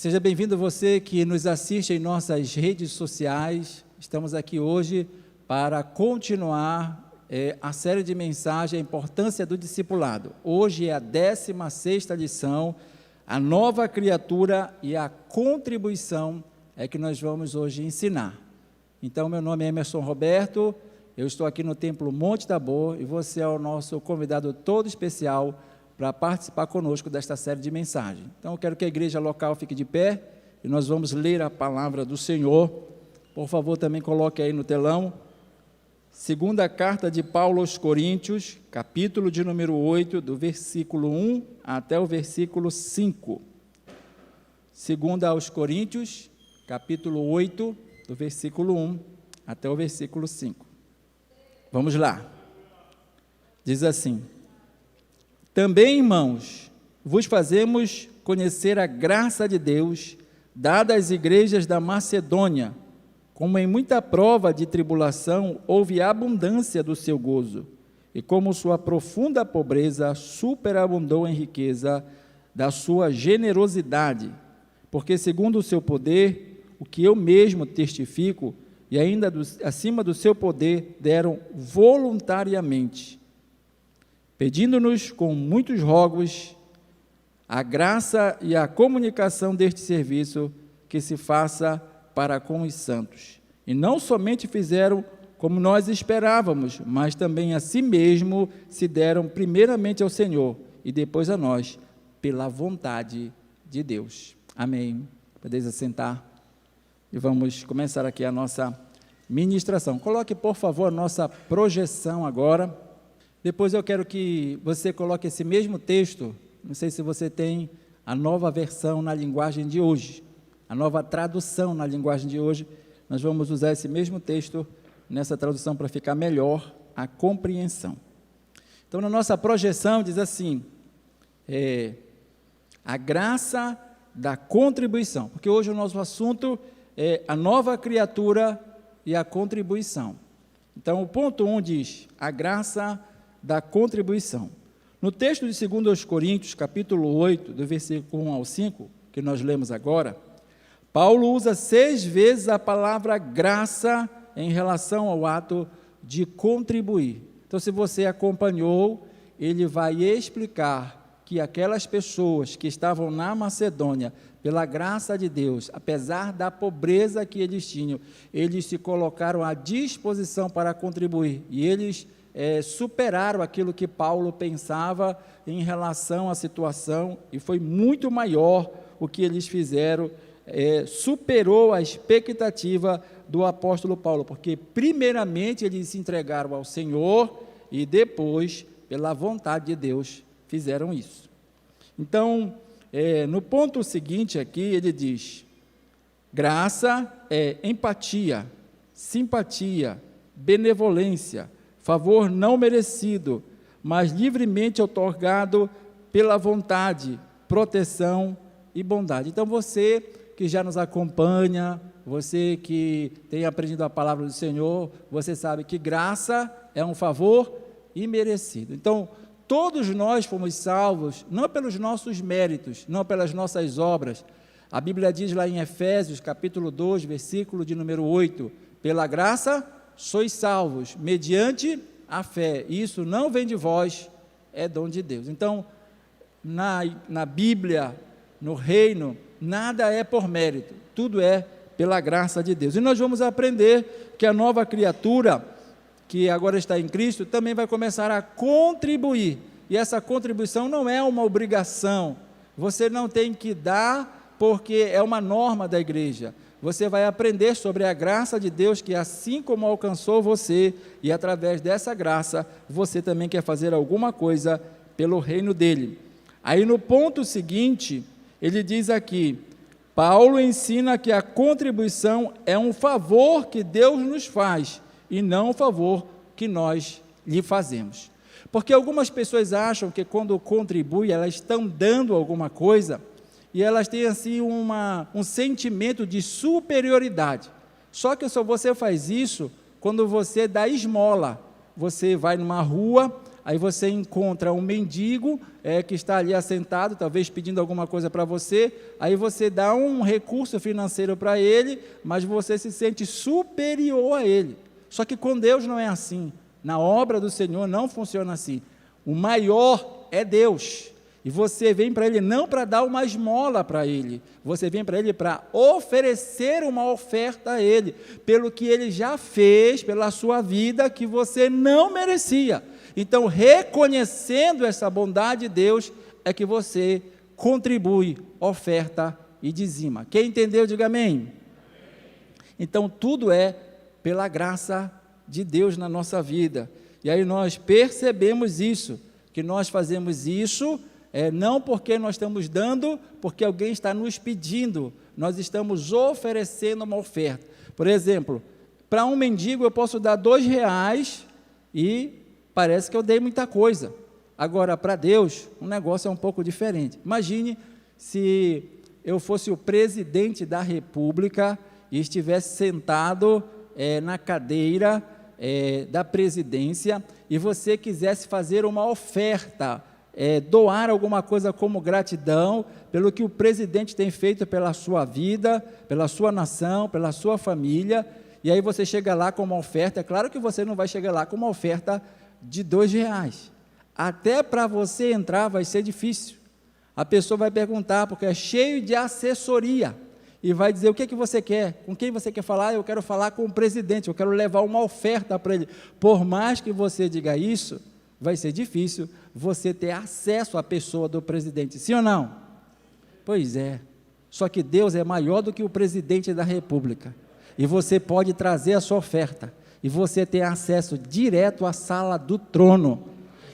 Seja bem-vindo você que nos assiste em nossas redes sociais. Estamos aqui hoje para continuar a série de mensagens, a importância do discipulado. Hoje é a 16ª lição, a nova criatura e a contribuição é que nós vamos hoje ensinar. Então, meu nome é Emerson Roberto, eu estou aqui no Templo Monte Tabor e você é o nosso convidado todo especial para participar conosco desta série de mensagens. Então, eu quero que a igreja local fique de pé e nós vamos ler a palavra do Senhor. Por favor, também coloque aí no telão. Segunda carta de Paulo aos Coríntios, capítulo de número 8, do versículo 1 até o versículo 5. Segunda aos Coríntios, capítulo 8, do versículo 1 até o versículo 5. Vamos lá. Diz assim: Também, irmãos, vos fazemos conhecer a graça de Deus, dada às igrejas da Macedônia, como em muita prova de tribulação houve abundância do seu gozo, e como sua profunda pobreza superabundou em riqueza da sua generosidade, porque segundo o seu poder, o que eu mesmo testifico, e ainda acima do seu poder, deram voluntariamente, pedindo-nos com muitos rogos a graça e a comunicação deste serviço que se faça para com os santos. E não somente fizeram como nós esperávamos, mas também a si mesmo se deram primeiramente ao Senhor e depois a nós, pela vontade de Deus. Amém. Podeis assentar e vamos começar aqui a nossa ministração. Coloque, por favor, a nossa projeção agora. Depois eu quero que você coloque esse mesmo texto, não sei se você tem a nova versão na linguagem de hoje, a nova tradução na linguagem de hoje. Nós vamos usar esse mesmo texto nessa tradução para ficar melhor a compreensão. Então, na nossa projeção diz assim, a graça da contribuição, porque hoje o nosso assunto é a nova criatura e a contribuição. Então, o ponto 1 diz, a graça da contribuição. No texto de 2 Coríntios, capítulo 8, do versículo 1 ao 5, que nós lemos agora, Paulo usa 6 vezes a palavra graça em relação ao ato de contribuir. Então, se você acompanhou, ele vai explicar que aquelas pessoas que estavam na Macedônia, pela graça de Deus, apesar da pobreza que eles tinham, eles se colocaram à disposição para contribuir, e eles superaram aquilo que Paulo pensava em relação à situação, e foi muito maior o que eles fizeram, superou a expectativa do apóstolo Paulo, porque primeiramente eles se entregaram ao Senhor, e depois, pela vontade de Deus, fizeram isso. Então, no ponto seguinte aqui, ele diz, graça é empatia, simpatia, benevolência, favor não merecido, mas livremente outorgado pela vontade, proteção e bondade. Então, você que já nos acompanha, você que tem aprendido a palavra do Senhor, você sabe que graça é um favor imerecido. Então, todos nós fomos salvos, não pelos nossos méritos, não pelas nossas obras. A Bíblia diz lá em Efésios, capítulo 2, versículo de número 8, pela graça sois salvos, mediante a fé. Isso não vem de vós, é dom de Deus. Então, na Bíblia, no reino, nada é por mérito, tudo é pela graça de Deus. E nós vamos aprender que a nova criatura, que agora está em Cristo, também vai começar a contribuir, e essa contribuição não é uma obrigação, você não tem que dar, porque é uma norma da igreja, você vai aprender sobre a graça de Deus, que assim como alcançou você, e através dessa graça, você também quer fazer alguma coisa pelo reino dele. Aí no ponto seguinte, ele diz aqui, Paulo ensina que a contribuição é um favor que Deus nos faz, e não um favor que nós lhe fazemos. Porque algumas pessoas acham que quando contribuem, elas estão dando alguma coisa, e elas têm assim um sentimento de superioridade. Só que só você faz isso quando você dá esmola. Você vai numa rua, aí você encontra um mendigo que está ali assentado, talvez pedindo alguma coisa para você, aí você dá um recurso financeiro para ele, mas você se sente superior a ele. Só que com Deus não é assim, na obra do Senhor não funciona assim. O maior é Deus, e você vem para Ele não para dar uma esmola para Ele, você vem para Ele para oferecer uma oferta a Ele, pelo que Ele já fez pela sua vida, que você não merecia. Então, reconhecendo essa bondade de Deus, é que você contribui, oferta e dizima. Quem entendeu, diga amém. Então, tudo é pela graça de Deus na nossa vida. E aí nós percebemos isso, que nós fazemos isso, não porque nós estamos dando, porque alguém está nos pedindo, nós estamos oferecendo uma oferta. Por exemplo, para um mendigo eu posso dar R$2 e parece que eu dei muita coisa. Agora, para Deus, o negócio é um pouco diferente. Imagine se eu fosse o presidente da República e estivesse sentado na cadeira da presidência, e você quisesse fazer uma oferta, doar alguma coisa como gratidão, pelo que o presidente tem feito pela sua vida, pela sua nação, pela sua família, e aí você chega lá com uma oferta. É claro que você não vai chegar lá com uma oferta de R$2, até para você entrar vai ser difícil, a pessoa vai perguntar, porque é cheio de assessoria, e vai dizer: o que você quer? Com quem você quer falar? Eu quero falar com o presidente, eu quero levar uma oferta para ele. Por mais que você diga isso, vai ser difícil você ter acesso à pessoa do presidente, sim ou não? Pois é, só que Deus é maior do que o presidente da República, e você pode trazer a sua oferta, e você tem acesso direto à sala do trono,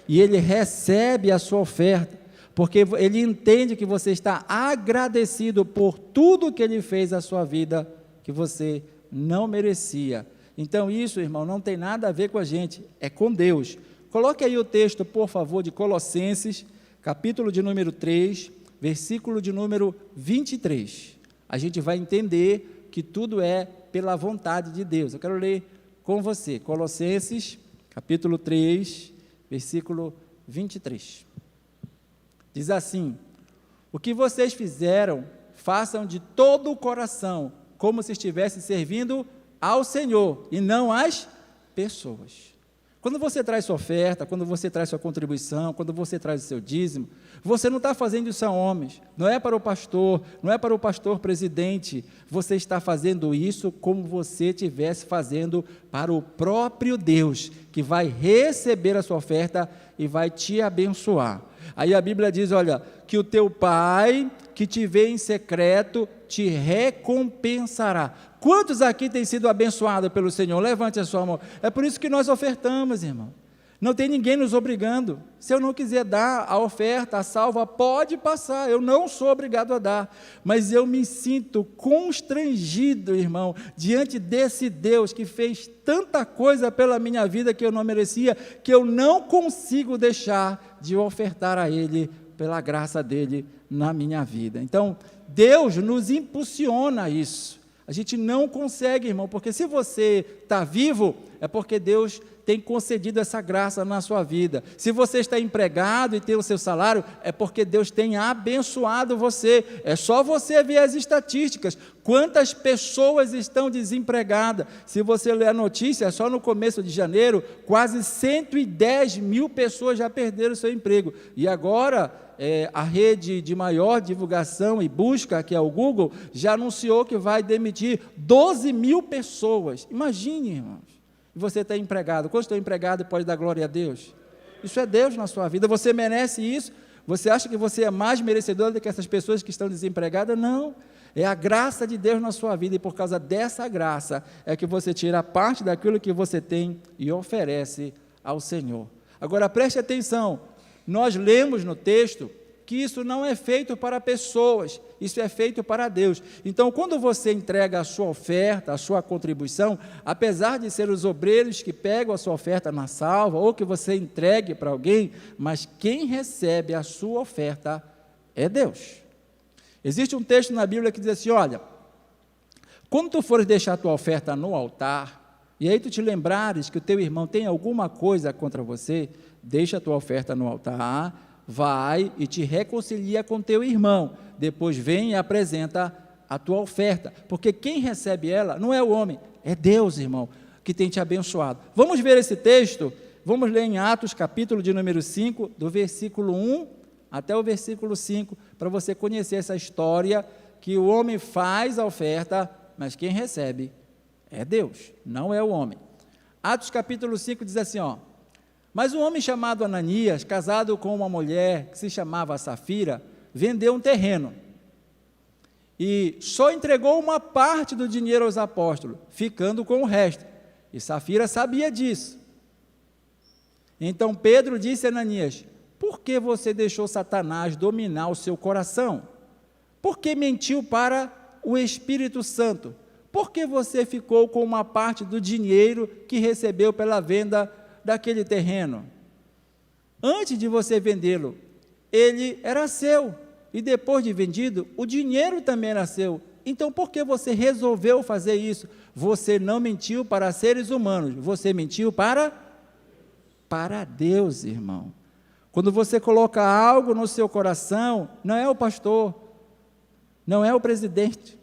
e Ele recebe a sua oferta, porque Ele entende que você está agradecido por tudo que Ele fez na sua vida, que você não merecia. Então isso, irmão, não tem nada a ver com a gente, é com Deus. Coloque aí o texto, por favor, de Colossenses, capítulo de número 3, versículo de número 23. A gente vai entender que tudo é pela vontade de Deus. Eu quero ler com você, Colossenses, capítulo 3, versículo 23. Diz assim: o que vocês fizeram, façam de todo o coração, como se estivessem servindo ao Senhor, e não às pessoas. Quando você traz sua oferta, quando você traz sua contribuição, quando você traz o seu dízimo, você não está fazendo isso a homens, não é para o pastor, não é para o pastor presidente, você está fazendo isso como você estivesse fazendo para o próprio Deus, que vai receber a sua oferta e vai te abençoar. Aí a Bíblia diz, olha, que o teu Pai, que te vê em secreto, te recompensará. Quantos aqui têm sido abençoados pelo Senhor? Levante a sua mão. É por isso que nós ofertamos, irmão. Não tem ninguém nos obrigando. Se eu não quiser dar a oferta, a salva, pode passar, eu não sou obrigado a dar, mas eu me sinto constrangido, irmão, diante desse Deus que fez tanta coisa pela minha vida que eu não merecia, que eu não consigo deixar de ofertar a Ele, pela graça dEle na minha vida. Então, Deus nos impulsiona a isso. A gente não consegue, irmão, porque se você está vivo, é porque Deus tem concedido essa graça na sua vida. Se você está empregado e tem o seu salário, é porque Deus tem abençoado você. É só você ver as estatísticas, quantas pessoas estão desempregadas. Se você ler a notícia, só no começo de janeiro, quase 110 mil pessoas já perderam o seu emprego. E agora, a rede de maior divulgação e busca, que é o Google, já anunciou que vai demitir 12 mil pessoas. Imagine, irmãos. Você está empregado. Quando estou empregado, pode dar glória a Deus? Isso é Deus na sua vida. Você merece isso? Você acha que você é mais merecedor do que essas pessoas que estão desempregadas? Não. É a graça de Deus na sua vida, e por causa dessa graça é que você tira parte daquilo que você tem e oferece ao Senhor. Agora preste atenção, nós lemos no texto que isso não é feito para pessoas, isso é feito para Deus. Então, quando você entrega a sua oferta, a sua contribuição, apesar de ser os obreiros que pegam a sua oferta na salva, ou que você entregue para alguém, mas quem recebe a sua oferta é Deus. Existe um texto na Bíblia que diz assim, olha, quando tu fores deixar a tua oferta no altar, e aí tu te lembrares que o teu irmão tem alguma coisa contra você, deixa a tua oferta no altar, vai e te reconcilia com teu irmão, depois vem e apresenta a tua oferta, porque quem recebe ela não é o homem, é Deus, irmão, que tem te abençoado. Vamos ver esse texto, vamos ler em Atos, capítulo de número 5, do versículo 1 até o versículo 5, para você conhecer essa história, que o homem faz a oferta, mas quem recebe é Deus, não é o homem. Atos capítulo 5 diz assim, mas um homem chamado Ananias, casado com uma mulher que se chamava Safira, vendeu um terreno e só entregou uma parte do dinheiro aos apóstolos, ficando com o resto. E Safira sabia disso. Então Pedro disse a Ananias, por que você deixou Satanás dominar o seu coração? Por que mentiu para o Espírito Santo? Por que você ficou com uma parte do dinheiro que recebeu pela venda daquele terreno? Antes de você vendê-lo, ele era seu, e depois de vendido, o dinheiro também era seu. Então, por que você resolveu fazer isso? Você não mentiu para seres humanos, você mentiu para Deus, irmão. Quando você coloca algo no seu coração, não é o pastor, não é o presidente,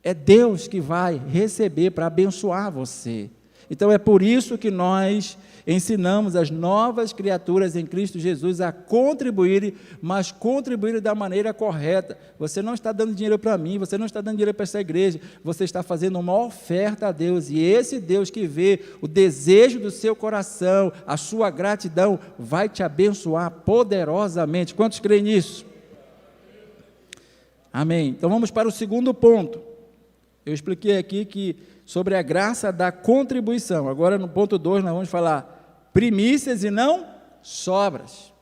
é Deus que vai receber para abençoar você. Então é por isso que nós ensinamos as novas criaturas em Cristo Jesus a contribuírem, mas contribuírem da maneira correta. Você não está dando dinheiro para mim, você não está dando dinheiro para essa igreja, você está fazendo uma oferta a Deus, e esse Deus que vê o desejo do seu coração, a sua gratidão, vai te abençoar poderosamente. Quantos creem nisso? Amém. Então vamos para o segundo ponto. Eu expliquei aqui que sobre a graça da contribuição. Agora no ponto 2 nós vamos falar primícias e não sobras,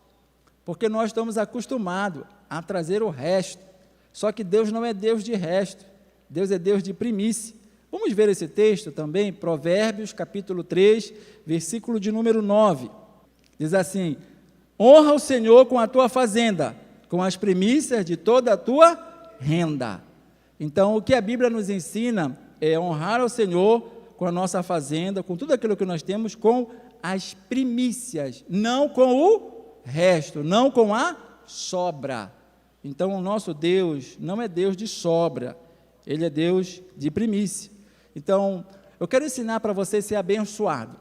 porque nós estamos acostumados a trazer o resto, só que Deus não é Deus de resto, Deus é Deus de primícia. Vamos ver esse texto também, Provérbios capítulo 3, versículo de número 9, diz assim, honra o Senhor com a tua fazenda, com as primícias de toda a tua renda. Então o que a Bíblia nos ensina é honrar ao Senhor com a nossa fazenda, com tudo aquilo que nós temos, com as primícias, não com o resto, não com a sobra. Então o nosso Deus não é Deus de sobra, Ele é Deus de primícia. Então eu quero ensinar para você ser abençoado.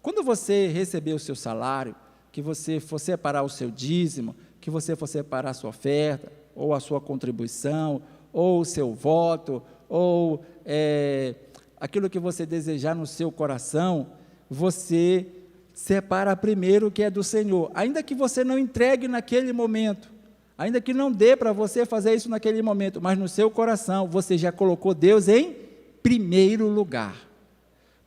Quando você receber o seu salário, que você for separar o seu dízimo, que você for separar a sua oferta, ou a sua contribuição, ou o seu voto, ou aquilo que você desejar no seu coração, você separa primeiro o que é do Senhor, ainda que você não entregue naquele momento, ainda que não dê para você fazer isso naquele momento, mas no seu coração você já colocou Deus em primeiro lugar,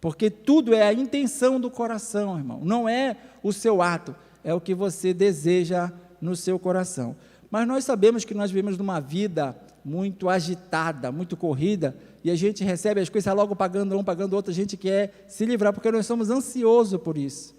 porque tudo é a intenção do coração, irmão, não é o seu ato, é o que você deseja no seu coração. Mas nós sabemos que nós vivemos numa vida muito agitada, muito corrida, e a gente recebe as coisas logo pagando um, pagando outro, a gente quer se livrar, porque nós somos ansiosos por isso.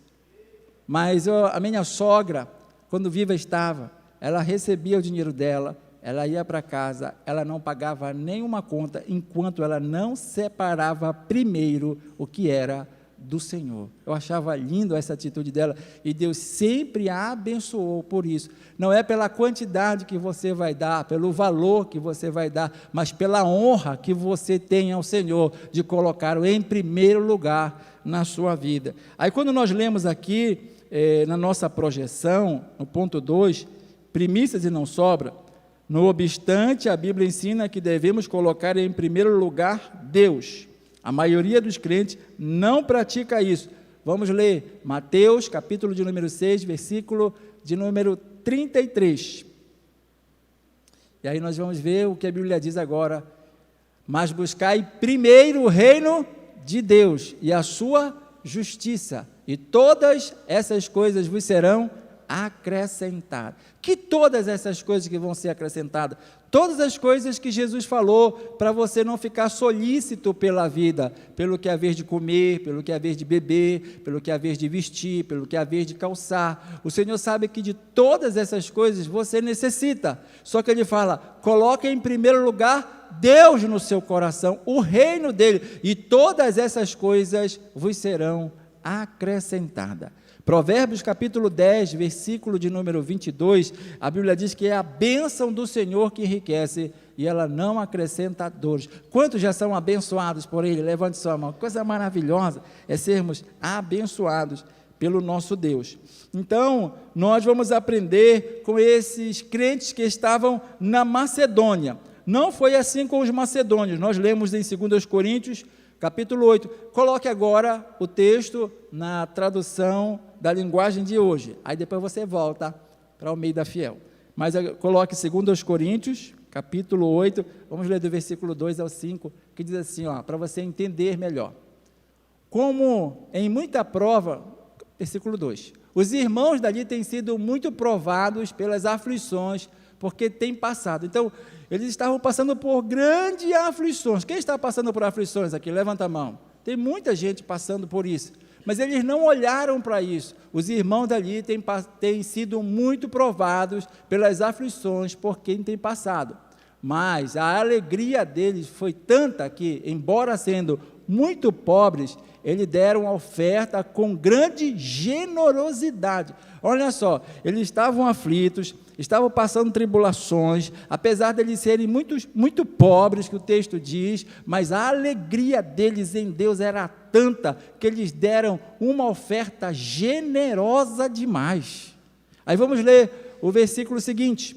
Mas a minha sogra, quando viva estava, ela recebia o dinheiro dela, ela ia para casa, ela não pagava nenhuma conta, enquanto ela não separava primeiro o que era do Senhor. Eu achava lindo essa atitude dela, e Deus sempre a abençoou por isso. Não é pela quantidade que você vai dar, pelo valor que você vai dar, mas pela honra que você tem ao Senhor, de colocá-lo em primeiro lugar na sua vida. Aí quando nós lemos aqui, na nossa projeção, no ponto 2, primícias e não sobra, no obstante, a Bíblia ensina que devemos colocar em primeiro lugar Deus. A maioria dos crentes não pratica isso. Vamos ler Mateus, capítulo de número 6, versículo de número 33. E aí nós vamos ver o que a Bíblia diz agora. Mas buscai primeiro o reino de Deus e a sua justiça, e todas essas coisas vos serão acrescentadas. Que todas essas coisas que vão ser acrescentadas? Todas as coisas que Jesus falou, para você não ficar solícito pela vida, pelo que haver de comer, pelo que haver de beber, pelo que haver de vestir, pelo que haver de calçar. O Senhor sabe que de todas essas coisas você necessita, só que Ele fala, coloque em primeiro lugar Deus no seu coração, o reino dEle, e todas essas coisas vos serão acrescentadas. Provérbios capítulo 10, versículo de número 22, a Bíblia diz que é a bênção do Senhor que enriquece e ela não acrescenta dores. Quantos já são abençoados por Ele? Levante sua mão. Coisa maravilhosa é sermos abençoados pelo nosso Deus. Então, nós vamos aprender com esses crentes que estavam na Macedônia. Não foi assim com os macedônios. Nós lemos em 2 Coríntios, capítulo 8. Coloque agora o texto na tradução da linguagem de hoje. Aí depois você volta para o Almeida Fiel. Mas coloque 2 Coríntios, capítulo 8. Vamos ler do versículo 2 ao 5, que diz assim, para você entender melhor. Como em muita prova, versículo 2, os irmãos dali têm sido muito provados pelas aflições, porque têm passado. Então, eles estavam passando por grandes aflições. Quem está passando por aflições aqui? Levanta a mão. Tem muita gente passando por isso. Mas eles não olharam para isso. Os irmãos dali têm sido muito provados pelas aflições por quem tem passado. Mas a alegria deles foi tanta que, embora sendo muito pobres, eles deram a oferta com grande generosidade. Olha só, eles estavam aflitos, estavam passando tribulações, apesar de eles serem muito pobres, que o texto diz, mas a alegria deles em Deus era tanta, que eles deram uma oferta generosa demais. Aí vamos ler o versículo seguinte.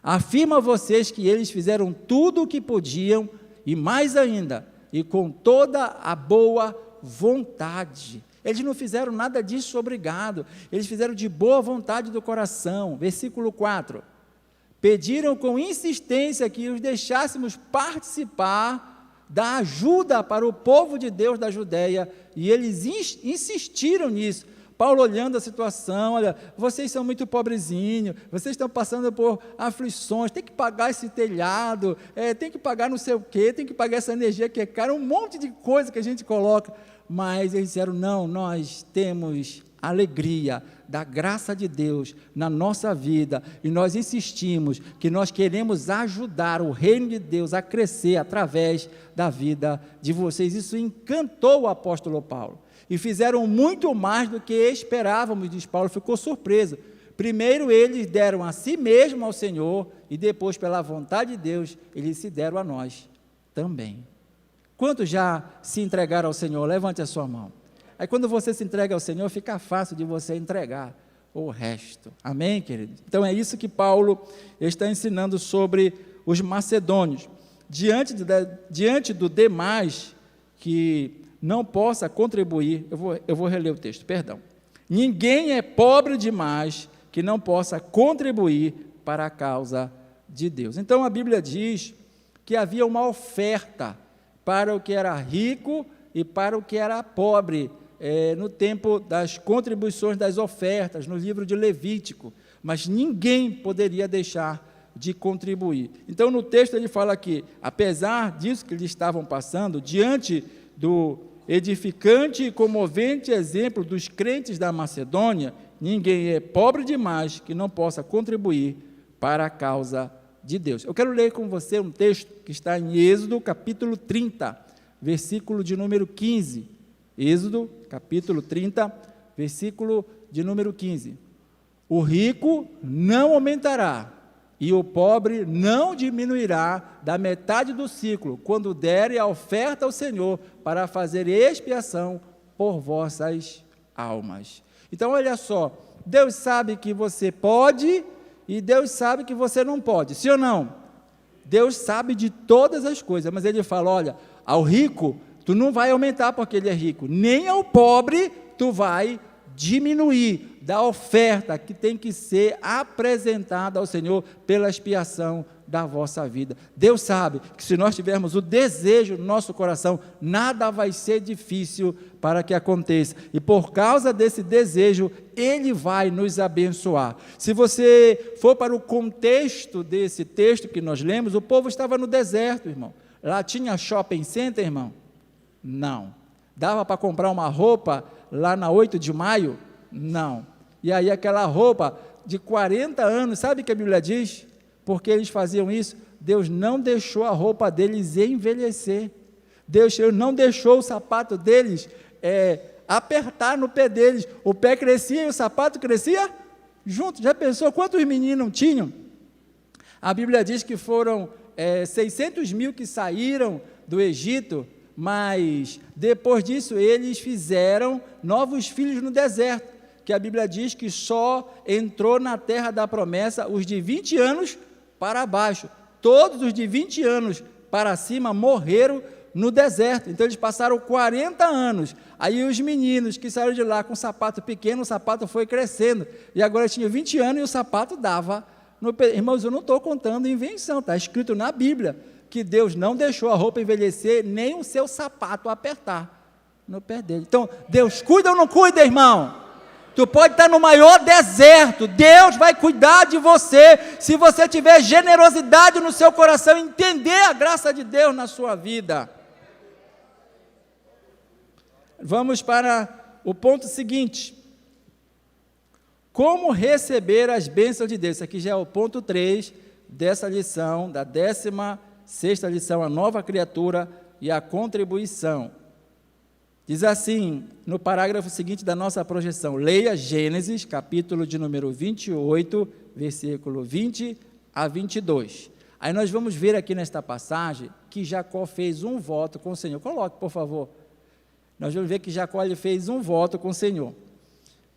Afirma a vocês que eles fizeram tudo o que podiam, e mais ainda, e com toda a boa vontade. Eles não fizeram nada disso obrigado, eles fizeram de boa vontade do coração. Versículo 4, pediram com insistência que os deixássemos participar da ajuda para o povo de Deus da Judéia, e eles insistiram nisso. Paulo olhando a situação, olha, vocês são muito pobrezinhos, vocês estão passando por aflições, tem que pagar esse telhado, tem que pagar não sei o quê, tem que pagar essa energia que é cara, um monte de coisa que a gente coloca, mas eles disseram, não, nós temos alegria da graça de Deus na nossa vida, e nós insistimos que nós queremos ajudar o reino de Deus a crescer através da vida de vocês. Isso encantou o apóstolo Paulo. E fizeram muito mais do que esperávamos, diz Paulo, ficou surpreso. Primeiro eles deram a si mesmo ao Senhor, e depois, pela vontade de Deus, eles se deram a nós também. Quantos já se entregaram ao Senhor? Levante a sua mão. Aí quando você se entrega ao Senhor, fica fácil de você entregar o resto. Amém, querido? Então é isso que Paulo está ensinando sobre os macedônios. Diante do demais que não possa contribuir, eu vou reler o texto, perdão. Ninguém é pobre demais que não possa contribuir para a causa de Deus. Então a Bíblia diz que havia uma oferta para o que era rico e para o que era pobre, no tempo das contribuições das ofertas, no livro de Levítico, mas ninguém poderia deixar de contribuir. Então no texto ele fala que, apesar disso que eles estavam passando, diante do edificante e comovente exemplo dos crentes da Macedônia, ninguém é pobre demais que não possa contribuir para a causa de Deus. Eu quero ler com você um texto que está em Êxodo, capítulo 30, versículo de número 15. Êxodo, capítulo 30, versículo de número 15. O rico não aumentará, e o pobre não diminuirá da metade do ciclo, quando derem a oferta ao Senhor, para fazer expiação por vossas almas. Então, olha só, Deus sabe que você pode, e Deus sabe que você não pode, sim ou não? Deus sabe de todas as coisas, mas Ele fala, olha, ao rico, tu não vai aumentar porque ele é rico, nem ao pobre, tu vai diminuir da oferta que tem que ser apresentada ao Senhor pela expiação da vossa vida. Deus sabe que se nós tivermos o desejo no nosso coração, nada vai ser difícil para que aconteça, e por causa desse desejo, Ele vai nos abençoar. Se você for para o contexto desse texto que nós lemos, o povo estava no deserto, irmão. Lá tinha shopping center, irmão? Não. Dava para comprar uma roupa lá na 8 de maio? Não. E aí aquela roupa de 40 anos, sabe o que a Bíblia diz? Porque eles faziam isso, Deus não deixou a roupa deles envelhecer. Deus não deixou o sapato deles apertar no pé deles. O pé crescia e o sapato crescia junto. Já pensou quantos meninos tinham? A Bíblia diz que foram 600 mil que saíram do Egito, mas depois disso eles fizeram novos filhos no deserto, que a Bíblia diz que só entrou na terra da promessa os de 20 anos para baixo. Todos os de 20 anos para cima morreram no deserto. Então eles passaram 40 anos. Aí os meninos que saíram de lá com um sapato pequeno, o sapato foi crescendo. E agora tinha 20 anos e o sapato dava no pé. Irmãos, eu não estou contando invenção, está escrito na Bíblia que Deus não deixou a roupa envelhecer, nem o seu sapato apertar no pé dele. Então, Deus cuida ou não cuida, irmão? Tu pode estar no maior deserto, Deus vai cuidar de você, se você tiver generosidade no seu coração, entender a graça de Deus na sua vida. Vamos para o ponto seguinte. Como receber as bênçãos de Deus? Esse aqui já é o ponto 3 dessa lição, da 16ª lição, a nova criatura e a contribuição. Diz assim, no parágrafo seguinte da nossa projeção, leia Gênesis, capítulo de número 28, versículo 20 a 22. Aí nós vamos ver aqui nesta passagem que Jacó fez um voto com o Senhor. Coloque, por favor. Nós vamos ver que Jacó ele fez um voto com o Senhor.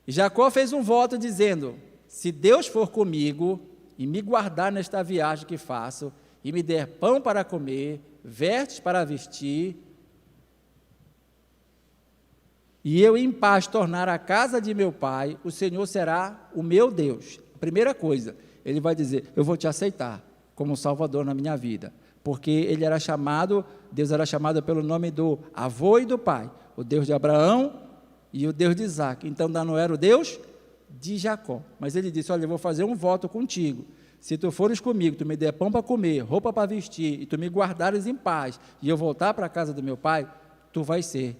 E Jacó fez um voto dizendo, se Deus for comigo e me guardar nesta viagem que faço, e me der pão para comer, vestes para vestir, e eu em paz tornar a casa de meu pai, o Senhor será o meu Deus. A primeira coisa, ele vai dizer, eu vou te aceitar como Salvador na minha vida, porque ele era chamado, Deus era chamado pelo nome do avô e do pai, o Deus de Abraão e o Deus de Isaac. Então não era o Deus de Jacó, mas ele disse, olha, eu vou fazer um voto contigo, se tu fores comigo, tu me der pão para comer, roupa para vestir, e tu me guardares em paz, e eu voltar para a casa do meu pai, tu vais ser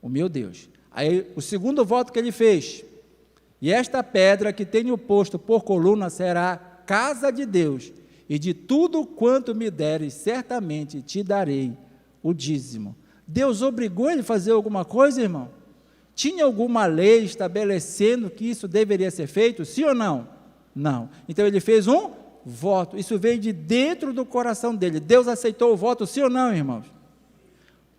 o meu Deus. Aí o segundo voto que ele fez, e esta pedra que tenho posto por coluna será casa de Deus, e de tudo quanto me deres, certamente te darei o dízimo. Deus obrigou ele a fazer alguma coisa, irmão? Tinha alguma lei estabelecendo que isso deveria ser feito, sim ou não? Não. Então ele fez um voto, isso veio de dentro do coração dele. Deus aceitou o voto, sim ou não, irmãos?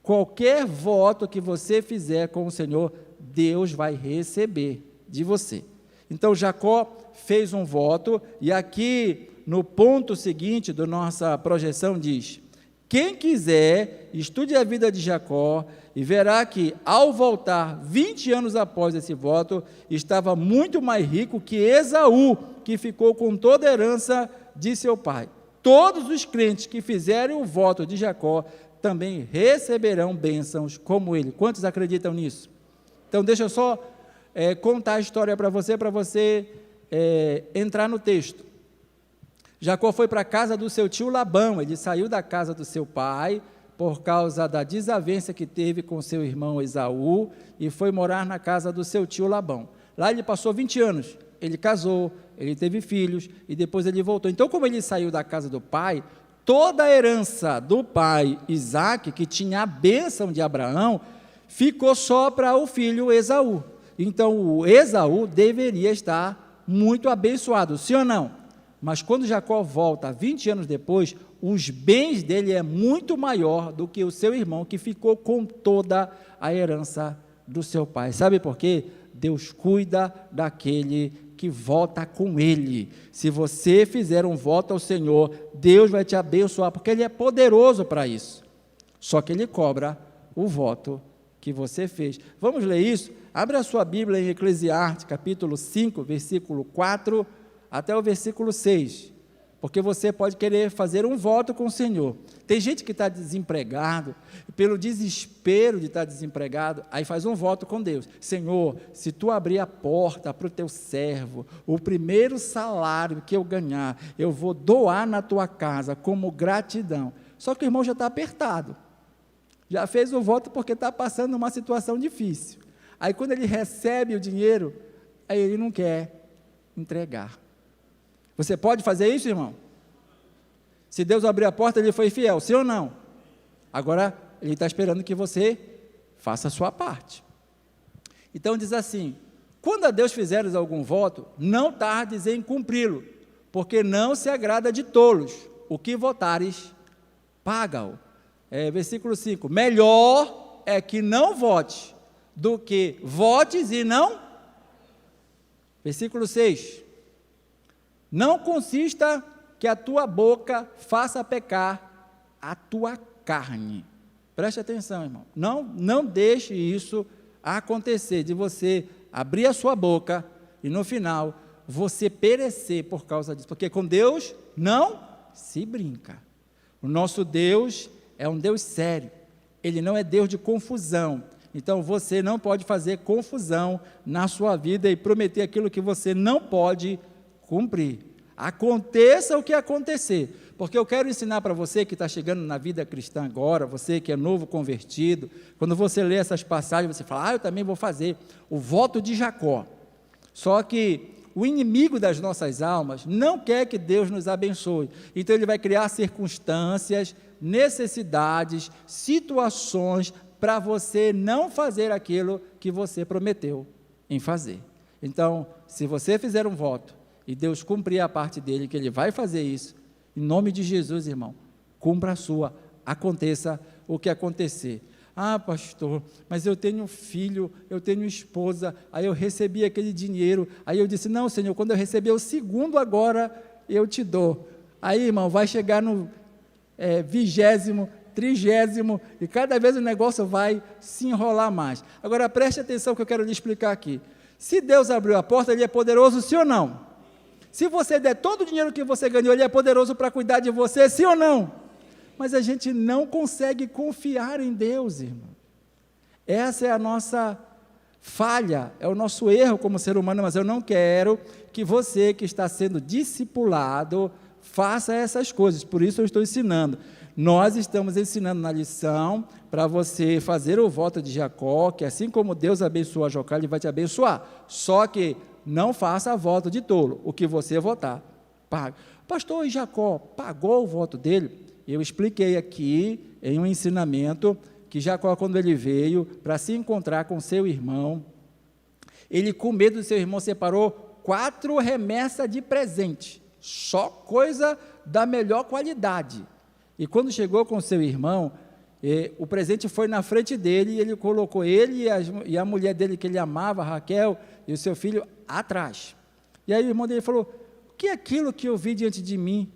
Qualquer voto que você fizer com o Senhor, Deus vai receber de você. Então Jacó fez um voto, e aqui no ponto seguinte da nossa projeção diz, quem quiser, estude a vida de Jacó, e verá que ao voltar 20 anos após esse voto, estava muito mais rico que Esaú, que ficou com toda a herança de seu pai. Todos os crentes que fizerem o voto de Jacó, também receberão bênçãos como ele. Quantos acreditam nisso? Então, deixa eu só contar a história para você entrar no texto. Jacó foi para a casa do seu tio Labão, ele saiu da casa do seu pai, por causa da desavença que teve com seu irmão Esaú, e foi morar na casa do seu tio Labão. Lá ele passou 20 anos, ele casou, ele teve filhos, e depois ele voltou. Então, como ele saiu da casa do pai, toda a herança do pai Isaac, que tinha a bênção de Abraão, ficou só para o filho Esaú. Então, o Esaú deveria estar muito abençoado, sim ou não? Mas quando Jacó volta, 20 anos depois, os bens dele é muito maior do que o seu irmão, que ficou com toda a herança do seu pai. Sabe por quê? Deus cuida daquele que vota com ele. Se você fizer um voto ao Senhor, Deus vai te abençoar, porque ele é poderoso para isso. Só que ele cobra o voto que você fez. Vamos ler isso? Abra a sua Bíblia em Eclesiastes, capítulo 5, versículo 4, até o versículo 6, porque você pode querer fazer um voto com o Senhor. Tem gente que está desempregado, pelo desespero de estar desempregado, aí faz um voto com Deus. Senhor, se tu abrir a porta para o teu servo, o primeiro salário que eu ganhar, eu vou doar na tua casa como gratidão. Só que o irmão já está apertado, já fez o voto porque está passando uma situação difícil. Aí quando ele recebe o dinheiro, aí ele não quer entregar. Você pode fazer isso, irmão? Se Deus abrir a porta, ele foi fiel, sim ou não? Agora, ele está esperando que você faça a sua parte. Então diz assim: quando a Deus fizeres algum voto, não tardes em cumpri-lo, porque não se agrada de tolos. O que votares, paga-o. Versículo 5: melhor é que não votes, do que votes e não. Versículo 6: não consista que a tua boca faça pecar a tua carne. Preste atenção, irmão. Não deixe isso acontecer, de você abrir a sua boca e no final você perecer por causa disso, porque com Deus não se brinca. O nosso Deus é um Deus sério, Ele não é Deus de confusão. Então você não pode fazer confusão na sua vida e prometer aquilo que você não pode cumprir. Aconteça o que acontecer, porque eu quero ensinar para você que está chegando na vida cristã agora, você que é novo convertido, quando você lê essas passagens, você fala: eu também vou fazer o voto de Jacó. Só que o inimigo das nossas almas não quer que Deus nos abençoe, então ele vai criar circunstâncias, necessidades, situações para você não fazer aquilo que você prometeu em fazer. Então, se você fizer um voto e Deus cumprir a parte dele, que ele vai fazer isso, em nome de Jesus, irmão, cumpra a sua, aconteça o que acontecer. Pastor, mas eu tenho filho, eu tenho esposa, aí eu recebi aquele dinheiro, aí eu disse: não, Senhor, quando eu receber o segundo agora, eu te dou. Aí, irmão, vai chegar no 20º, 30º, e cada vez o negócio vai se enrolar mais. Agora, preste atenção que eu quero lhe explicar aqui. Se Deus abriu a porta, Ele é poderoso, sim ou não? Se você der todo o dinheiro que você ganhou, Ele é poderoso para cuidar de você, sim ou não? Mas a gente não consegue confiar em Deus, irmão. Essa é a nossa falha, é o nosso erro como ser humano, mas eu não quero que você que está sendo discipulado faça essas coisas, por isso eu estou ensinando. Nós estamos ensinando na lição para você fazer o voto de Jacó, que assim como Deus abençoa Jacó, Ele vai te abençoar, só que não faça voto de tolo, o que você votar, paga. Pastor, e Jacó pagou o voto dele? Eu expliquei aqui em um ensinamento que Jacó, quando ele veio para se encontrar com seu irmão, ele, com medo do seu irmão, separou 4 remessas de presente, só coisa da melhor qualidade. E quando chegou com seu irmão, o presente foi na frente dele, e ele colocou ele e a mulher dele que ele amava, Raquel, e o seu filho atrás. E aí o irmão dele falou: o que é aquilo que eu vi diante de mim?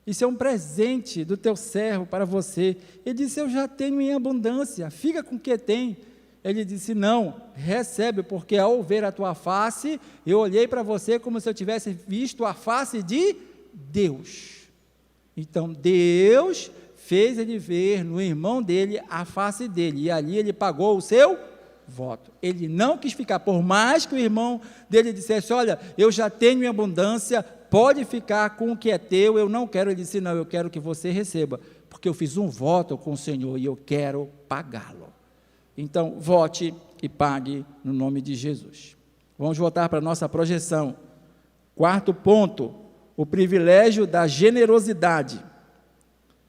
Isso é um presente do teu servo para você. Ele disse: eu já tenho em abundância, fica com o que tem. Ele disse: não, recebe, porque ao ver a tua face, eu olhei para você como se eu tivesse visto a face de Deus. Então Deus fez ele ver no irmão dele a face dele, e ali ele pagou o seu voto. Ele não quis ficar, por mais que o irmão dele dissesse: olha, eu já tenho em abundância, pode ficar com o que é teu, eu não quero. Ele disse: não, eu quero que você receba, porque eu fiz um voto com o Senhor e eu quero pagá-lo. Então, vote e pague no nome de Jesus. Vamos voltar para a nossa projeção. 4º ponto, o privilégio da generosidade.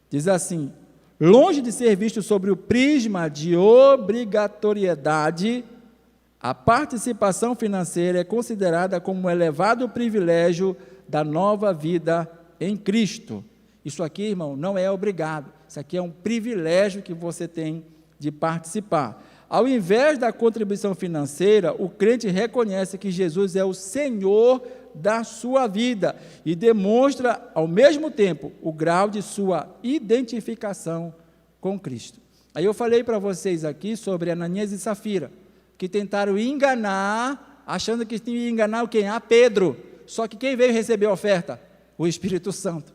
Diz assim: longe de ser visto sobre o prisma de obrigatoriedade, a participação financeira é considerada como um elevado privilégio da nova vida em Cristo. Isso aqui, irmão, não é obrigado, isso aqui é um privilégio que você tem de participar. Ao invés da contribuição financeira, o crente reconhece que Jesus é o Senhor da sua vida e demonstra, ao mesmo tempo, o grau de sua identificação com Cristo. Aí eu falei para vocês aqui sobre Ananias e Safira, que tentaram enganar, achando que tinham que enganar quem? A Pedro. Só que quem veio receber a oferta? O Espírito Santo.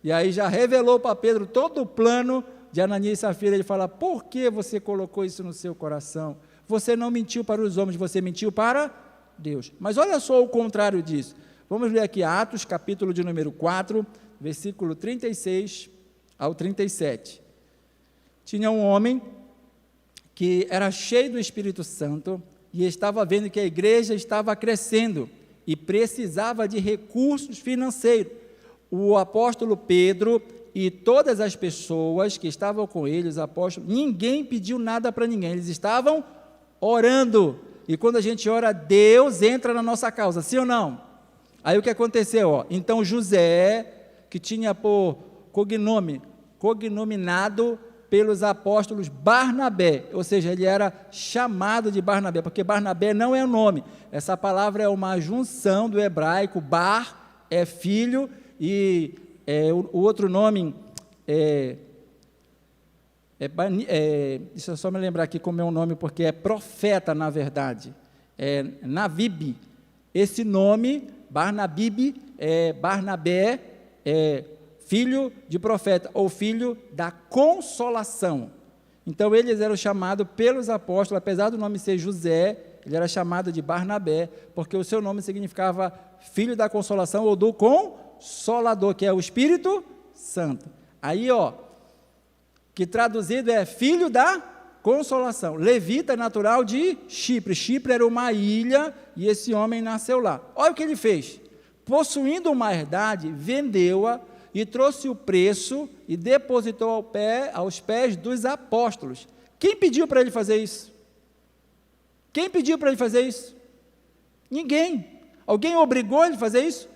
E aí já revelou para Pedro todo o plano de Ananias e Safira. Ele fala: por que você colocou isso no seu coração? Você não mentiu para os homens, você mentiu para Deus. Mas olha só o contrário disso. Vamos ler aqui Atos, capítulo de número 4, versículo 36 ao 37. Tinha um homem que era cheio do Espírito Santo e estava vendo que a igreja estava crescendo e precisava de recursos financeiros. O apóstolo Pedro e todas as pessoas que estavam com ele, os apóstolos, ninguém pediu nada para ninguém, eles estavam orando e quando a gente ora, Deus entra na nossa causa, sim ou não? Aí o que aconteceu? Então José, que tinha por cognominado pelos apóstolos Barnabé, ou seja, ele era chamado de Barnabé, porque Barnabé não é o nome, essa palavra é uma junção do hebraico, bar é filho, e o outro nome deixa eu só me lembrar aqui como é o nome, porque é profeta na verdade, Navib, esse nome, Barnabé, filho de profeta, ou filho da consolação. Então, eles eram chamados pelos apóstolos, apesar do nome ser José, ele era chamado de Barnabé, porque o seu nome significava filho da consolação, ou do consolador, que é o Espírito Santo. Aí, que traduzido é filho da consolação. Levita é natural de Chipre. Chipre era uma ilha, e esse homem nasceu lá. Olha o que ele fez. Possuindo uma herdade, vendeu-a, e trouxe o preço e depositou aos pés dos apóstolos. Quem pediu para ele fazer isso? Quem pediu para ele fazer isso? Ninguém. Alguém obrigou ele a fazer isso?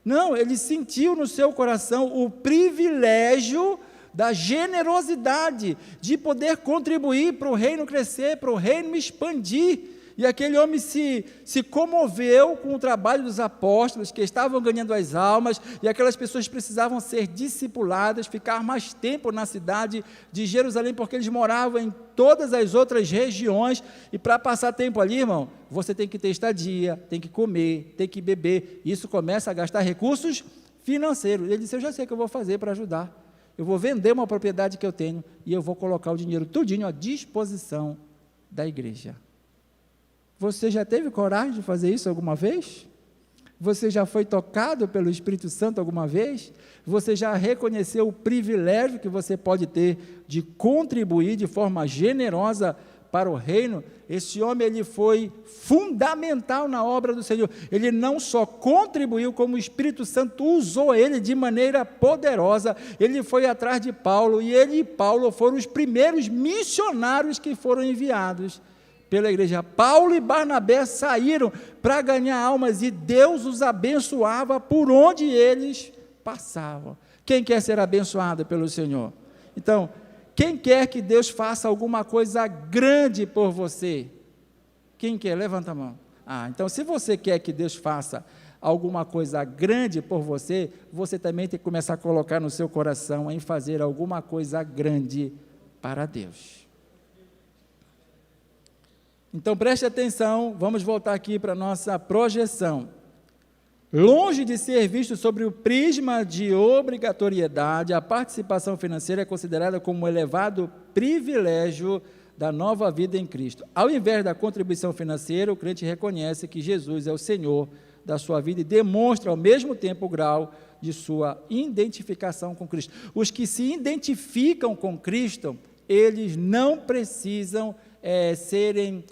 Não, ele sentiu no seu coração o privilégio da generosidade, de poder contribuir para o reino crescer, para o reino expandir. E aquele homem se comoveu com o trabalho dos apóstolos, que estavam ganhando as almas, e aquelas pessoas precisavam ser discipuladas, ficar mais tempo na cidade de Jerusalém, porque eles moravam em todas as outras regiões, e para passar tempo ali, irmão, você tem que ter estadia, tem que comer, tem que beber, isso começa a gastar recursos financeiros. Ele disse, eu já sei o que eu vou fazer para ajudar, eu vou vender uma propriedade que eu tenho, e eu vou colocar o dinheiro tudinho à disposição da igreja. Você já teve coragem de fazer isso alguma vez? Você já foi tocado pelo Espírito Santo alguma vez? Você já reconheceu o privilégio que você pode ter de contribuir de forma generosa para o reino? Esse homem, ele foi fundamental na obra do Senhor. Ele não só contribuiu, como o Espírito Santo usou ele de maneira poderosa. Ele foi atrás de Paulo, e ele e Paulo foram os primeiros missionários que foram enviados pela igreja. Paulo e Barnabé saíram para ganhar almas, e Deus os abençoava por onde eles passavam. Quem quer ser abençoado pelo Senhor? Então, quem quer que Deus faça alguma coisa grande por você? Quem quer? Levanta a mão. Então, se você quer que Deus faça alguma coisa grande por você, você também tem que começar a colocar no seu coração em fazer alguma coisa grande para Deus. Então, preste atenção, vamos voltar aqui para a nossa projeção. Longe de ser visto sobre o prisma de obrigatoriedade, a participação financeira é considerada como um elevado privilégio da nova vida em Cristo. Ao invés da contribuição financeira, o crente reconhece que Jesus é o Senhor da sua vida e demonstra ao mesmo tempo o grau de sua identificação com Cristo. Os que se identificam com Cristo, eles não precisam serem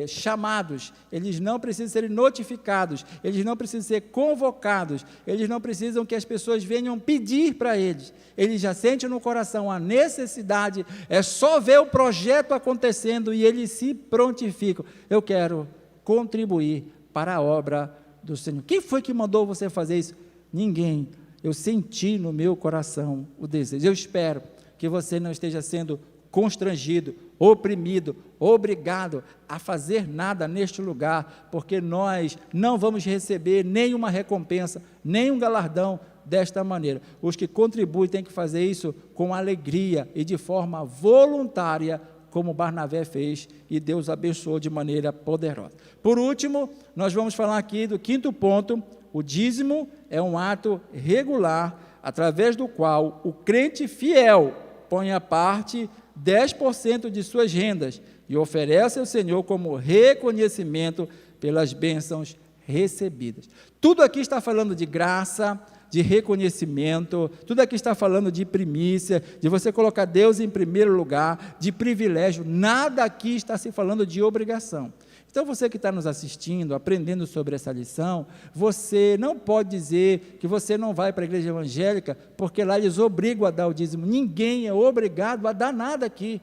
chamados, eles não precisam ser notificados, eles não precisam ser convocados, eles não precisam que as pessoas venham pedir para eles já sentem no coração a necessidade, é só ver o projeto acontecendo e eles se prontificam. Eu quero contribuir para a obra do Senhor. Quem foi que mandou você fazer isso? Ninguém. Eu senti no meu coração o desejo. Eu espero que você não esteja sendo constrangido, oprimido, obrigado a fazer nada neste lugar, porque nós não vamos receber nenhuma recompensa, nenhum galardão desta maneira. Os que contribuem têm que fazer isso com alegria e de forma voluntária, como Barnabé fez, e Deus abençoou de maneira poderosa. Por último, nós vamos falar aqui do quinto ponto. O dízimo é um ato regular, através do qual o crente fiel põe à parte 10% de suas rendas e oferece ao Senhor como reconhecimento pelas bênçãos recebidas. Tudo aqui está falando de graça, de reconhecimento, tudo aqui está falando de primícia, de você colocar Deus em primeiro lugar, de privilégio. Nada aqui está se falando de obrigação. Então, você que está nos assistindo, aprendendo sobre essa lição, você não pode dizer que você não vai para a igreja evangélica, porque lá eles obrigam a dar o dízimo. Ninguém é obrigado a dar nada aqui.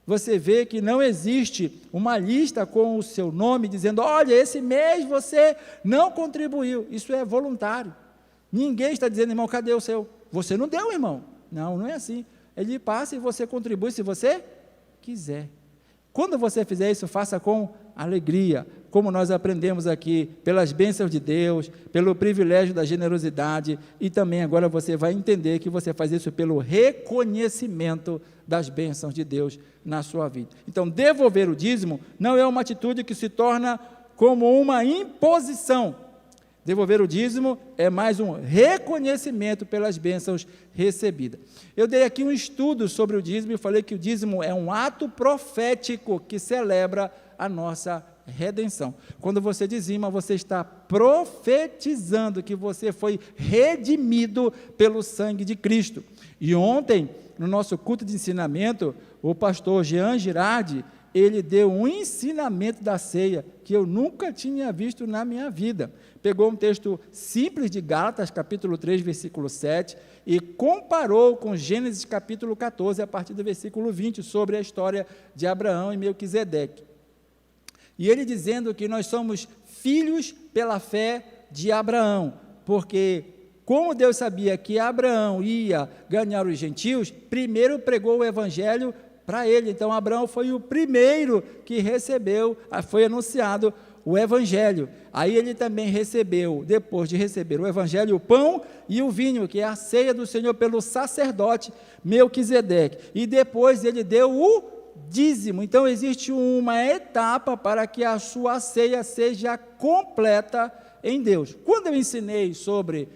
você vê que não existe uma lista com o seu nome, dizendo, olha, esse mês você não contribuiu. Isso é voluntário. Ninguém está dizendo, irmão, cadê o seu? Você não deu, irmão. Não, não é assim. Ele passa e você contribui se você quiser. Quando você fizer isso, faça com alegria, como nós aprendemos aqui, pelas bênçãos de Deus, pelo privilégio da generosidade, e também agora você vai entender que você faz isso pelo reconhecimento das bênçãos de Deus na sua vida. Então, devolver o dízimo não é uma atitude que se torna como uma imposição. Devolver o dízimo é mais um reconhecimento pelas bênçãos recebidas. Eu dei aqui um estudo sobre o dízimo e falei que o dízimo é um ato profético que celebra a nossa redenção. Quando você dizima, você está profetizando que você foi redimido pelo sangue de Cristo. E ontem, no nosso culto de ensinamento, o pastor Jean Girardi, ele deu um ensinamento da ceia que eu nunca tinha visto na minha vida. Pegou um texto simples de Gálatas, capítulo 3, versículo 7, e comparou com Gênesis, capítulo 14, a partir do versículo 20, sobre a história de Abraão e Melquisedeque. E ele dizendo que nós somos filhos pela fé de Abraão, porque como Deus sabia que Abraão ia ganhar os gentios, primeiro pregou o evangelho para ele. Então Abraão foi o primeiro que recebeu, foi anunciado o evangelho. Aí ele também recebeu, depois de receber o evangelho, o pão e o vinho, que é a ceia do Senhor pelo sacerdote Melquisedeque. E depois ele deu o dízimo. Então existe uma etapa para que a sua ceia seja completa em Deus. Quando eu ensinei sobre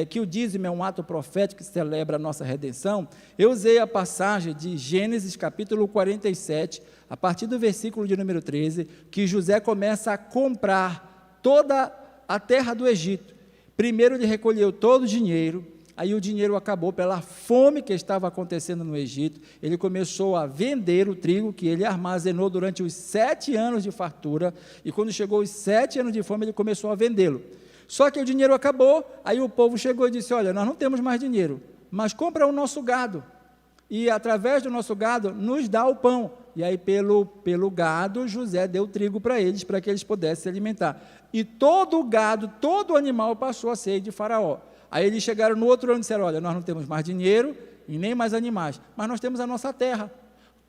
que o dízimo é um ato profético que celebra a nossa redenção, eu usei a passagem de Gênesis capítulo 47, a partir do versículo de número 13, que José começa a comprar toda a terra do Egito. Primeiro ele recolheu todo o dinheiro, aí o dinheiro acabou pela fome que estava acontecendo no Egito, ele começou a vender o trigo que ele armazenou durante os 7 anos de fartura, e quando chegou os 7 anos de fome, ele começou a vendê-lo. Só que o dinheiro acabou, aí o povo chegou e disse, olha, nós não temos mais dinheiro, mas compra o nosso gado, e através do nosso gado, nos dá o pão. E aí pelo gado, José deu trigo para eles que eles pudessem se alimentar. E todo o gado, todo o animal passou a ser de Faraó. Aí eles chegaram no outro ano e disseram, olha, nós não temos mais dinheiro e nem mais animais, mas nós temos a nossa terra.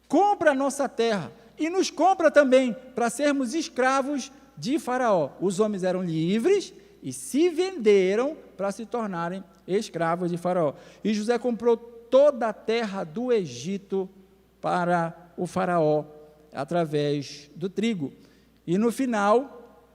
Compra a nossa terra e nos compra também para sermos escravos de Faraó. Os homens eram livres e se venderam para se tornarem escravos de Faraó. E José comprou toda a terra do Egito para o Faraó, através do trigo. E no final,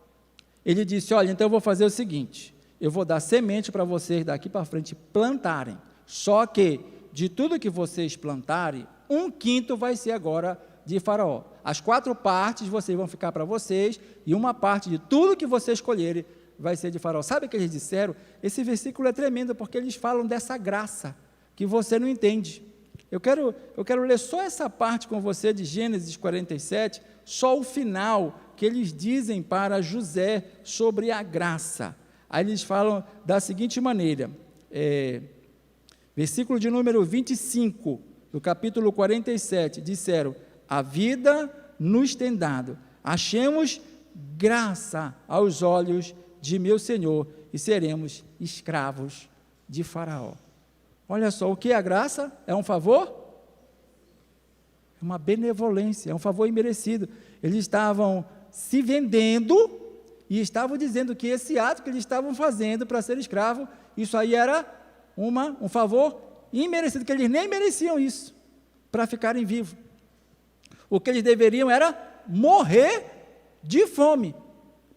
ele disse, olha, então eu vou fazer o seguinte, eu vou dar semente para vocês daqui para frente plantarem, só que de tudo que vocês plantarem, 1/5 vai ser agora de Faraó. As 4 partes vocês vão ficar para vocês, e uma parte de tudo que vocês escolherem vai ser de Faraó. Sabe o que eles disseram? Esse versículo é tremendo, porque eles falam dessa graça, que você não entende. Eu quero ler só essa parte com você de Gênesis 47, só o final, que eles dizem para José sobre a graça. Aí eles falam da seguinte maneira, versículo de número 25, do capítulo 47, disseram, a vida nos tem dado, achemos graça aos olhos de meu Senhor, e seremos escravos de Faraó. Olha só, o que é a graça? É um favor? É uma benevolência, é um favor imerecido. Eles estavam se vendendo e estavam dizendo que esse ato que eles estavam fazendo para ser escravo, isso aí era um favor imerecido, que eles nem mereciam isso, para ficarem vivos. O que eles deveriam era morrer de fome.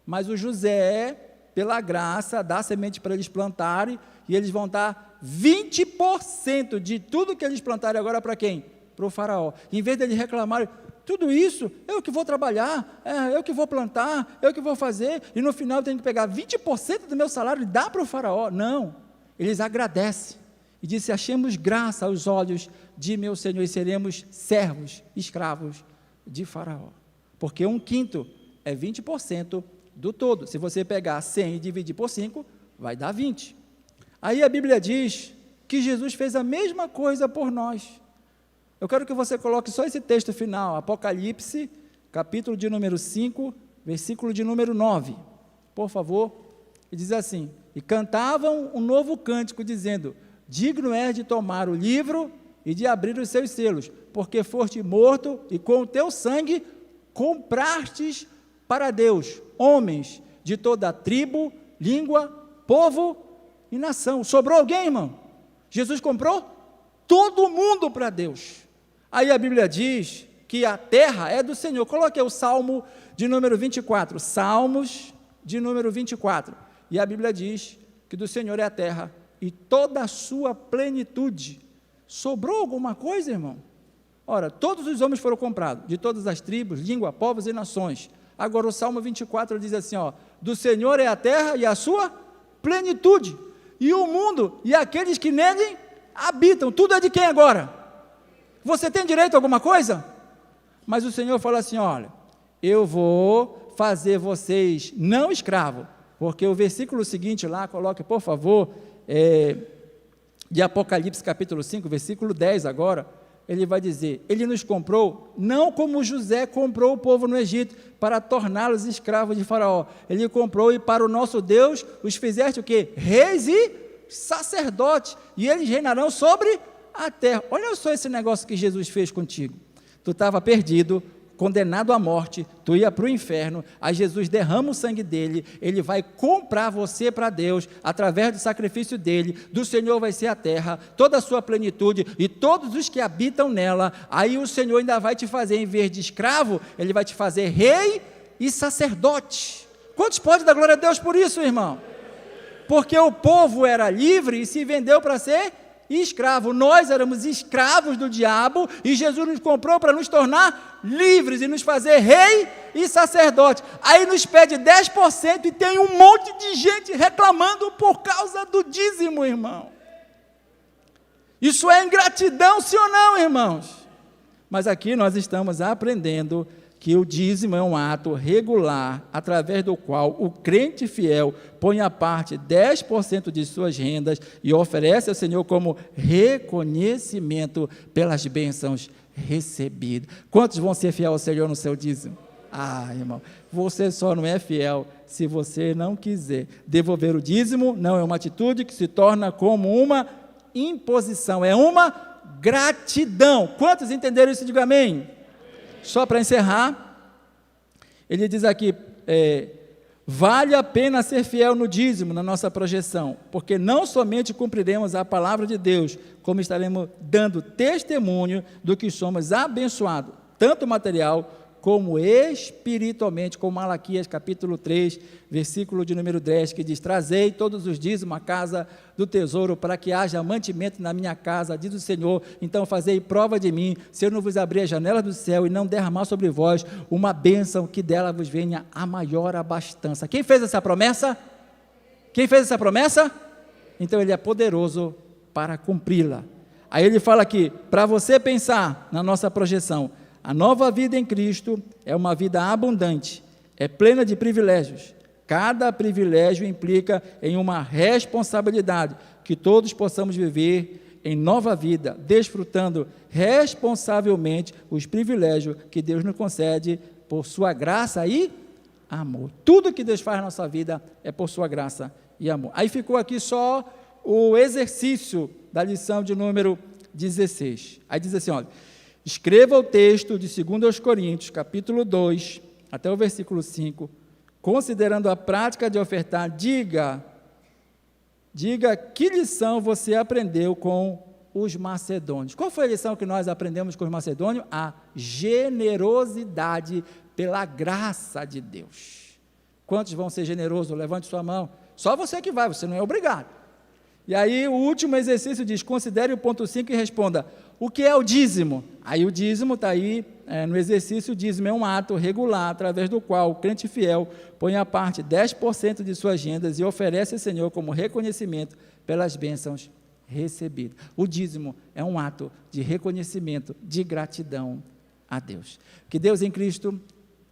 Mas o José, pela graça, dá semente para eles plantarem, e eles vão dar 20% de tudo que eles plantarem agora para quem? Para o Faraó. Em vez de eles reclamarem, tudo isso, eu que vou trabalhar, eu que vou plantar, eu que vou fazer, e no final eu tenho que pegar 20% do meu salário e dar para o Faraó. Não, eles agradecem, e disse, achemos graça aos olhos de meu Senhor, e seremos servos, escravos de Faraó. Porque 1/5 é 20% do todo. Se você pegar 100 e dividir por 5, vai dar 20. Aí a Bíblia diz que Jesus fez a mesma coisa por nós. Eu quero que você coloque só esse texto final, Apocalipse, capítulo de número 5, versículo de número 9, por favor. E diz assim: e cantavam um novo cântico, dizendo: digno és de tomar o livro e de abrir os seus selos, porque foste morto e com o teu sangue comprastes para Deus homens de toda a tribo, língua, povo e nação. Sobrou alguém, irmão? Jesus comprou todo mundo para Deus. Aí a Bíblia diz que a terra é do Senhor. Coloque aí o Salmo de número 24, Salmos de número 24, e a Bíblia diz que do Senhor é a terra e toda a sua plenitude. Sobrou alguma coisa, irmão? Ora, todos os homens foram comprados, de todas as tribos, língua, povos e nações. Agora o Salmo 24 diz assim, ó: do Senhor é a terra e a sua plenitude, e o mundo e aqueles que nele habitam. Tudo é de quem agora? Você tem direito a alguma coisa? Mas o Senhor fala assim: olha, eu vou fazer vocês não escravos, porque o versículo seguinte lá, coloque por favor, de Apocalipse capítulo 5, versículo 10 agora, ele vai dizer: ele nos comprou, não como José comprou o povo no Egito, para torná-los escravos de Faraó. Ele comprou, e para o nosso Deus os fizeste o quê? Reis e sacerdotes, e eles reinarão sobre a terra. Olha só esse negócio que Jesus fez contigo. Tu estava perdido, condenado à morte, tu ia para o inferno, aí Jesus derrama o sangue dele, ele vai comprar você para Deus, através do sacrifício dele, do Senhor vai ser a terra, toda a sua plenitude, e todos os que habitam nela. Aí o Senhor ainda vai te fazer, em vez de escravo, ele vai te fazer rei e sacerdote. Quantos podem dar glória a Deus por isso, irmão? Porque o povo era livre e se vendeu para ser escravo. Nós éramos escravos do diabo e Jesus nos comprou para nos tornar livres e nos fazer rei e sacerdote. Aí nos pede 10% e tem um monte de gente reclamando por causa do dízimo, irmão. Isso é ingratidão, sim ou não, irmãos? Mas aqui nós estamos aprendendo que o dízimo é um ato regular, através do qual o crente fiel põe à parte 10% de suas rendas e oferece ao Senhor como reconhecimento pelas bênçãos recebidas. Quantos vão ser fiel ao Senhor no seu dízimo? Irmão, você só não é fiel se você não quiser. Devolver o dízimo não é uma atitude que se torna como uma imposição, é uma gratidão. Quantos entenderam isso? Diga amém. Só para encerrar, ele diz aqui, vale a pena ser fiel no dízimo, na nossa projeção, porque não somente cumpriremos a palavra de Deus, como estaremos dando testemunho do que somos abençoados, tanto material como espiritualmente, como Malaquias capítulo 3, versículo de número 10, que diz: trazei todos os dízimos à casa do tesouro, para que haja mantimento na minha casa, diz o Senhor. Então fazei prova de mim, se eu não vos abrir a janela do céu e não derramar sobre vós uma bênção, que dela vos venha a maior abastança. Quem fez essa promessa? Quem fez essa promessa? Então ele é poderoso para cumpri-la. Aí ele fala aqui, para você pensar na nossa projeção: a nova vida em Cristo é uma vida abundante, é plena de privilégios. Cada privilégio implica em uma responsabilidade, que todos possamos viver em nova vida, desfrutando responsavelmente os privilégios que Deus nos concede por sua graça e amor. Tudo que Deus faz na nossa vida é por sua graça e amor. Aí ficou aqui só o exercício da lição de número 16. Aí diz assim, olha: escreva o texto de 2 Coríntios, capítulo 2, até o versículo 5, considerando a prática de ofertar, diga que lição você aprendeu com os macedônios. Qual foi a lição que nós aprendemos com os macedônios? A generosidade pela graça de Deus. Quantos vão ser generosos? Levante sua mão. Só você que vai, você não é obrigado. E aí o último exercício diz: considere o ponto 5 e responda: o que é o dízimo? Aí o dízimo está aí no exercício. O dízimo é um ato regular, através do qual o crente fiel põe à parte 10% de suas rendas e oferece ao Senhor como reconhecimento pelas bênçãos recebidas. O dízimo é um ato de reconhecimento, de gratidão a Deus. Que Deus em Cristo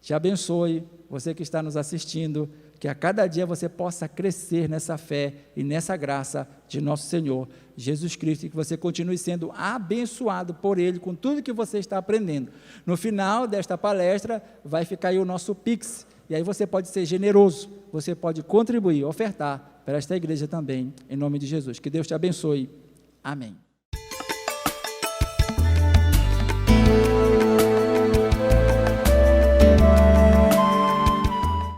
te abençoe, você que está nos assistindo, que a cada dia você possa crescer nessa fé e nessa graça de nosso Senhor Jesus Cristo, e que você continue sendo abençoado por Ele com tudo que você está aprendendo. No final desta palestra vai ficar aí o nosso Pix, e aí você pode ser generoso, você pode contribuir, ofertar para esta igreja também, em nome de Jesus. Que Deus te abençoe. Amém.